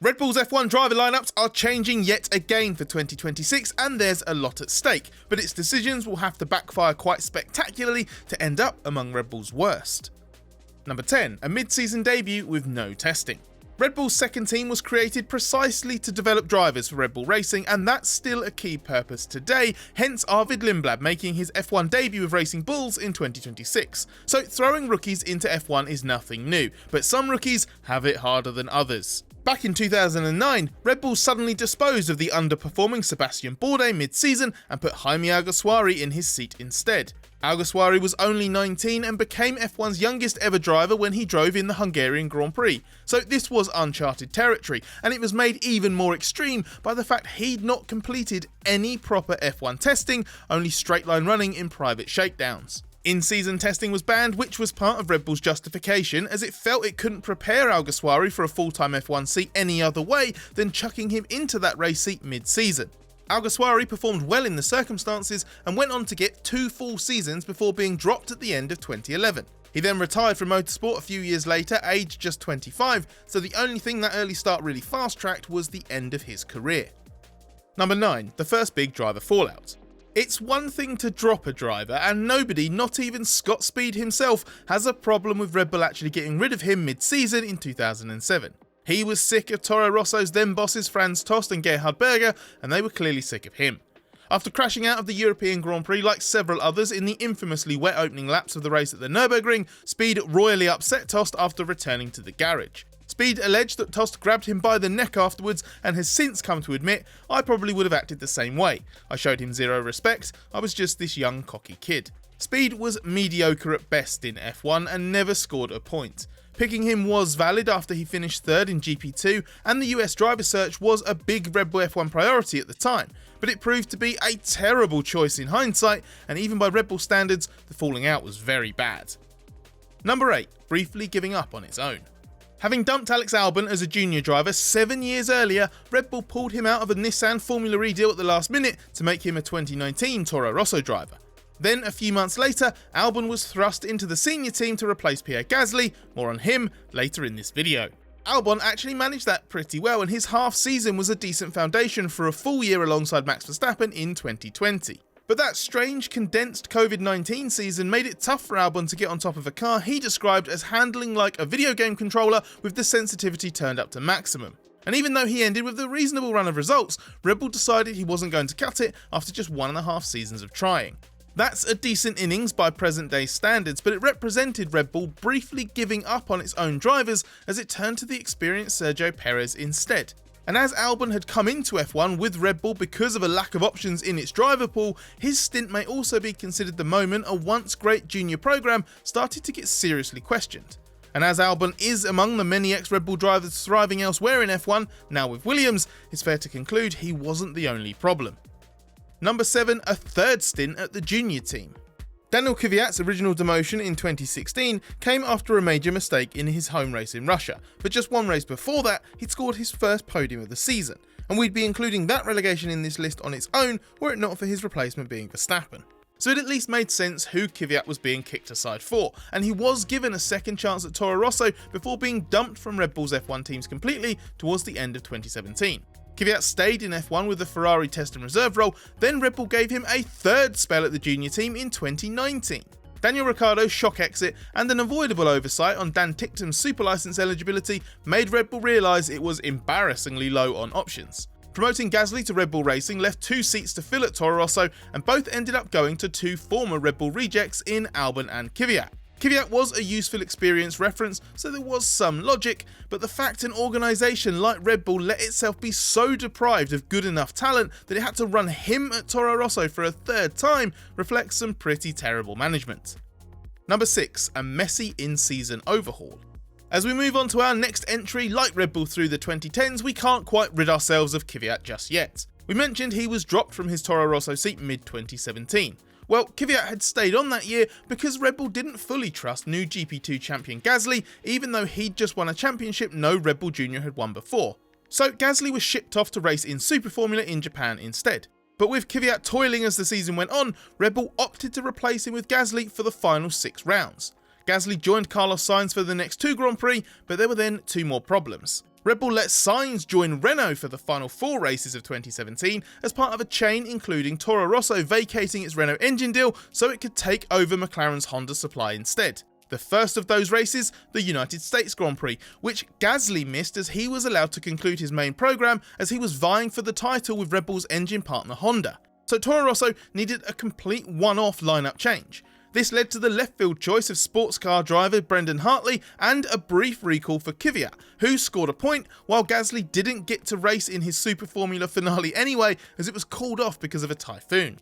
Red Bull's F1 driver lineups are changing yet again for 2026, and there's a lot at stake, but its decisions will have to backfire quite spectacularly to end up among Red Bull's worst. Number 10, a mid-season debut with no testing. Red Bull's second team was created precisely to develop drivers for Red Bull Racing, and that's still a key purpose today, hence Arvid Lindblad making his F1 debut with Racing Bulls in 2026. So throwing rookies into F1 is nothing new, but some rookies have it harder than others. Back in 2009, Red Bull suddenly disposed of the underperforming Sebastian Bourdais mid-season and put Jaime Alguersuari in his seat instead. Alguersuari was only 19 and became F1's youngest ever driver when he drove in the Hungarian Grand Prix, so this was uncharted territory, and it was made even more extreme by the fact he'd not completed any proper F1 testing, only straight line running in private shakedowns. In-season testing was banned, which was part of Red Bull's justification, as it felt it couldn't prepare Alguersuari for a full-time F1 seat any other way than chucking him into that race seat mid-season. Alguersuari performed well in the circumstances and went on to get 2 full seasons before being dropped at the end of 2011. He then retired from motorsport a few years later, aged just 25, so the only thing that early start really fast-tracked was the end of his career. Number 9, the first big driver fallout. It's one thing to drop a driver, and nobody, not even Scott Speed himself, has a problem with Red Bull actually getting rid of him mid-season in 2007. He was sick of Toro Rosso's then bosses Franz Tost and Gerhard Berger, and they were clearly sick of him. After crashing out of the European Grand Prix like several others in the infamously wet opening laps of the race at the Nürburgring, Speed royally upset Tost after returning to the garage. Speed alleged that Tost grabbed him by the neck afterwards and has since come to admit, "I probably would have acted the same way. I showed him zero respect, I was just this young cocky kid." Speed was mediocre at best in F1 and never scored a point. Picking him was valid after he finished third in GP2, and the US driver search was a big Red Bull F1 priority at the time, but it proved to be a terrible choice in hindsight, and even by Red Bull standards, the falling out was very bad. Number 8, briefly giving up on its own. Having dumped Alex Albon as a junior driver 7 years earlier, Red Bull pulled him out of a Nissan Formula E deal at the last minute to make him a 2019 Toro Rosso driver. Then, a few months later, Albon was thrust into the senior team to replace Pierre Gasly, more on him later in this video. Albon actually managed that pretty well, and his half season was a decent foundation for a full year alongside Max Verstappen in 2020. But that strange condensed COVID-19 season made it tough for Albon to get on top of a car he described as handling like a video game controller with the sensitivity turned up to maximum. And even though he ended with a reasonable run of results, Red Bull decided he wasn't going to cut it after just 1.5 seasons of trying. That's a decent innings by present day standards, but it represented Red Bull briefly giving up on its own drivers as it turned to the experienced Sergio Perez instead. And as Albon had come into F1 with Red Bull because of a lack of options in its driver pool, his stint may also be considered the moment a once great junior program started to get seriously questioned. And as Albon is among the many ex-Red Bull drivers thriving elsewhere in F1, now with Williams, it's fair to conclude he wasn't the only problem. Number 7, a third stint at the junior team. Daniel Kvyat's original demotion in 2016 came after a major mistake in his home race in Russia, but just one race before that, he'd scored his first podium of the season, and we'd be including that relegation in this list on its own were it not for his replacement being Verstappen. So it at least made sense who Kvyat was being kicked aside for, and he was given a second chance at Toro Rosso before being dumped from Red Bull's F1 teams completely towards the end of 2017. Kvyat stayed in F1 with the Ferrari test and reserve role, then Red Bull gave him a third spell at the junior team in 2019. Daniel Ricciardo's shock exit and an avoidable oversight on Dan Ticktum's super license eligibility made Red Bull realise it was embarrassingly low on options. Promoting Gasly to Red Bull Racing left 2 seats to fill at Toro Rosso, and both ended up going to 2 former Red Bull rejects in Albon and Kvyat. Kvyat was a useful experience reference, so there was some logic, but the fact an organisation like Red Bull let itself be so deprived of good enough talent that it had to run him at Toro Rosso for a third time reflects some pretty terrible management. Number 6, a messy in-season overhaul. As we move on to our next entry, like Red Bull through the 2010s, we can't quite rid ourselves of Kvyat just yet. We mentioned he was dropped from his Toro Rosso seat mid-2017. Well, Kvyat had stayed on that year because Red Bull didn't fully trust new GP2 champion Gasly, even though he'd just won a championship no Red Bull Junior had won before. So Gasly was shipped off to race in Super Formula in Japan instead. But with Kvyat toiling as the season went on, Red Bull opted to replace him with Gasly for the final 6 rounds. Gasly joined Carlos Sainz for the next 2 Grand Prix, but there were then 2 more problems. Red Bull let Sainz join Renault for the final 4 races of 2017 as part of a chain including Toro Rosso vacating its Renault engine deal so it could take over McLaren's Honda supply instead. The first of those races, the United States Grand Prix, which Gasly missed as he was allowed to conclude his main programme as he was vying for the title with Red Bull's engine partner Honda. So Toro Rosso needed a complete one-off lineup change. This led to the left field choice of sports car driver Brendan Hartley and a brief recall for Kvyat, who scored a point while Gasly didn't get to race in his Super Formula finale anyway as it was called off because of a typhoon.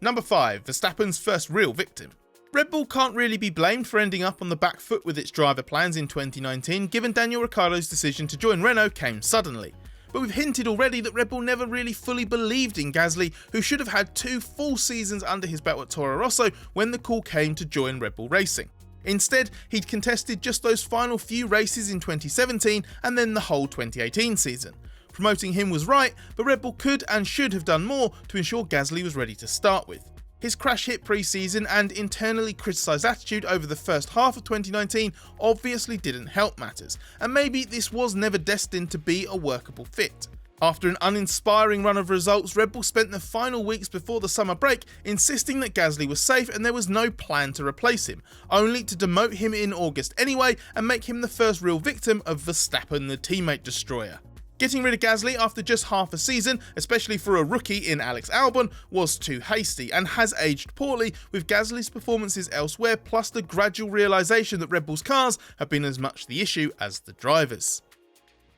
Number 5. Verstappen's first real victim. Red Bull can't really be blamed for ending up on the back foot with its driver plans in 2019 given Daniel Ricciardo's decision to join Renault came suddenly. But we've hinted already that Red Bull never really fully believed in Gasly, who should have had 2 full seasons under his belt at Toro Rosso when the call came to join Red Bull Racing. Instead, he'd contested just those final few races in 2017 and then the whole 2018 season. Promoting him was right, but Red Bull could and should have done more to ensure Gasly was ready to start with. His crash hit pre-season and internally criticised attitude over the first half of 2019 obviously didn't help matters, and maybe this was never destined to be a workable fit. After an uninspiring run of results, Red Bull spent the final weeks before the summer break insisting that Gasly was safe and there was no plan to replace him, only to demote him in August anyway and make him the first real victim of Verstappen, the teammate destroyer. Getting rid of Gasly after just half a season, especially for a rookie in Alex Albon, was too hasty and has aged poorly with Gasly's performances elsewhere plus the gradual realisation that Red Bull's cars have been as much the issue as the drivers.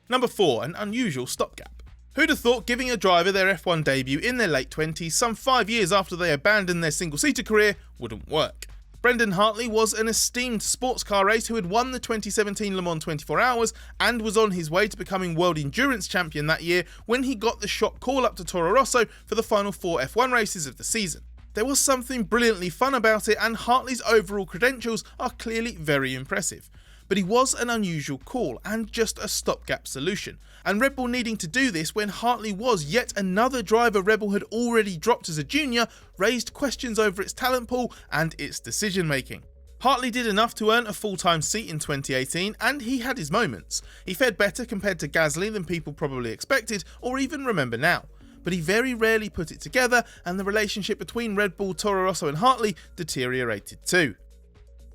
Number 4. An unusual stopgap. Who'd have thought giving a driver their F1 debut in their late 20s, some 5 years after they abandoned their single-seater career, wouldn't work? Brendan Hartley was an esteemed sports car racer who had won the 2017 Le Mans 24 Hours and was on his way to becoming World Endurance Champion that year when he got the shock call up to Toro Rosso for the final 4 F1 races of the season. There was something brilliantly fun about it and Hartley's overall credentials are clearly very impressive. But he was an unusual call and just a stopgap solution, and Red Bull needing to do this when Hartley was yet another driver Red Bull had already dropped as a junior raised questions over its talent pool and its decision making. Hartley did enough to earn a full-time seat in 2018 and he had his moments. He fared better compared to Gasly than people probably expected or even remember now, but he very rarely put it together and the relationship between Red Bull, Toro Rosso and Hartley deteriorated too.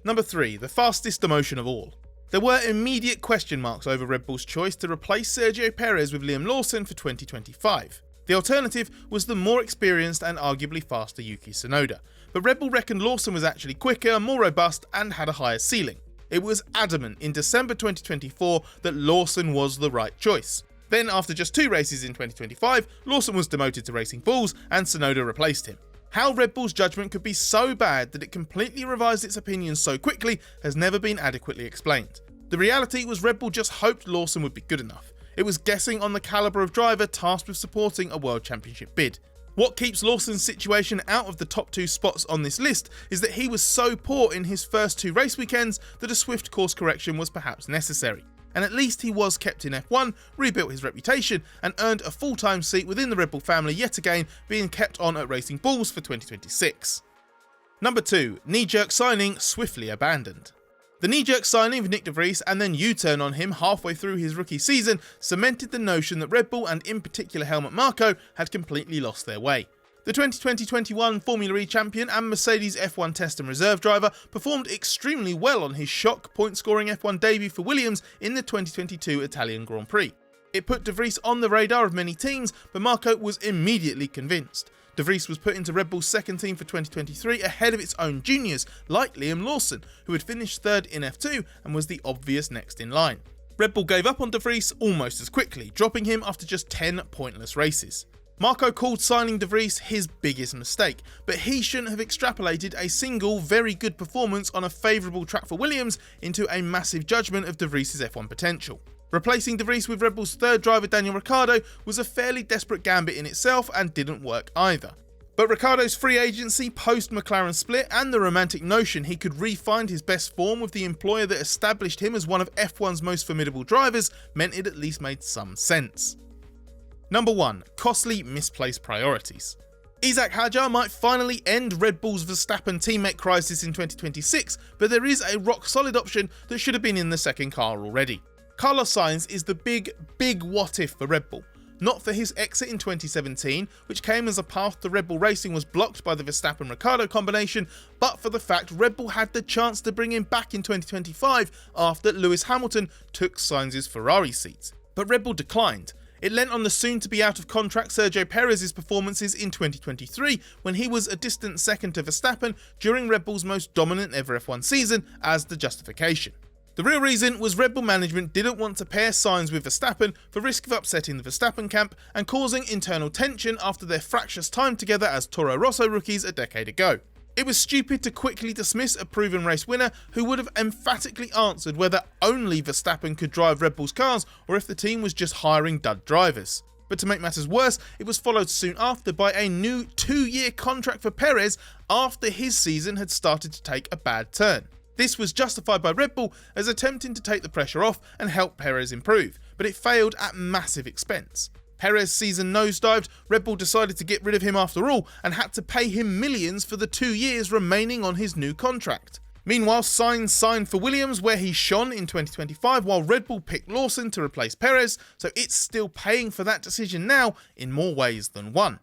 Number 3. The fastest demotion of all. There were immediate question marks over Red Bull's choice to replace Sergio Perez with Liam Lawson for 2025. The alternative was the more experienced and arguably faster Yuki Tsunoda, but Red Bull reckoned Lawson was actually quicker, more robust and had a higher ceiling. It was adamant in December 2024 that Lawson was the right choice. Then after just 2 races in 2025, Lawson was demoted to Racing Bulls and Tsunoda replaced him. How Red Bull's judgment could be so bad that it completely revised its opinions so quickly has never been adequately explained. The reality was Red Bull just hoped Lawson would be good enough. It was guessing on the calibre of driver tasked with supporting a World Championship bid. What keeps Lawson's situation out of the top 2 spots on this list is that he was so poor in his first 2 race weekends that a swift course correction was perhaps necessary. And at least he was kept in F1, rebuilt his reputation, and earned a full-time seat within the Red Bull family yet again, being kept on at Racing Bulls for 2026. Number 2. Knee-jerk signing swiftly abandoned. The knee-jerk signing of Nick de Vries and then U-turn on him halfway through his rookie season cemented the notion that Red Bull and in particular Helmut Marko had completely lost their way. The 2020-21 Formula E champion and Mercedes F1 test and reserve driver performed extremely well on his shock point-scoring F1 debut for Williams in the 2022 Italian Grand Prix. It put de Vries on the radar of many teams, but Marko was immediately convinced. De Vries was put into Red Bull's second team for 2023 ahead of its own juniors, like Liam Lawson, who had finished 3rd in F2 and was the obvious next in line. Red Bull gave up on de Vries almost as quickly, dropping him after just 10 pointless races. Marko called signing de Vries his biggest mistake, but he shouldn't have extrapolated a single very good performance on a favourable track for Williams into a massive judgment of de Vries' F1 potential. Replacing de Vries with Red Bull's 3rd driver Daniel Ricciardo was a fairly desperate gambit in itself and didn't work either. But Ricciardo's free agency post-McLaren split and the romantic notion he could re-find his best form with the employer that established him as one of F1's most formidable drivers meant it at least made some sense. Number 1. Costly misplaced priorities. Isaac Hadjar might finally end Red Bull's Verstappen teammate crisis in 2026, but there is a rock-solid option that should have been in the second car already. Carlos Sainz is the big what if for Red Bull. Not for his exit in 2017, which came as a path to Red Bull Racing was blocked by the Verstappen-Ricciardo combination, but for the fact Red Bull had the chance to bring him back in 2025 after Lewis Hamilton took Sainz's Ferrari seat. But Red Bull declined. It lent on the soon-to-be out-of-contract Sergio Perez's performances in 2023, when he was a distant second to Verstappen during Red Bull's most dominant ever F1 season, as the justification. The real reason was Red Bull management didn't want to pair Sainz with Verstappen for risk of upsetting the Verstappen camp and causing internal tension after their fractious time together as Toro Rosso rookies a decade ago. It was stupid to quickly dismiss a proven race winner who would have emphatically answered whether only Verstappen could drive Red Bull's cars or if the team was just hiring dud drivers. But to make matters worse, it was followed soon after by a new 2-year contract for Perez after his season had started to take a bad turn. This was justified by Red Bull as attempting to take the pressure off and help Perez improve, but it failed at massive expense. Perez's season nosedived, Red Bull decided to get rid of him after all and had to pay him millions for the 2 years remaining on his new contract. Meanwhile, Sainz signed for Williams where he shone in 2025 while Red Bull picked Lawson to replace Perez, so it's still paying for that decision now in more ways than one.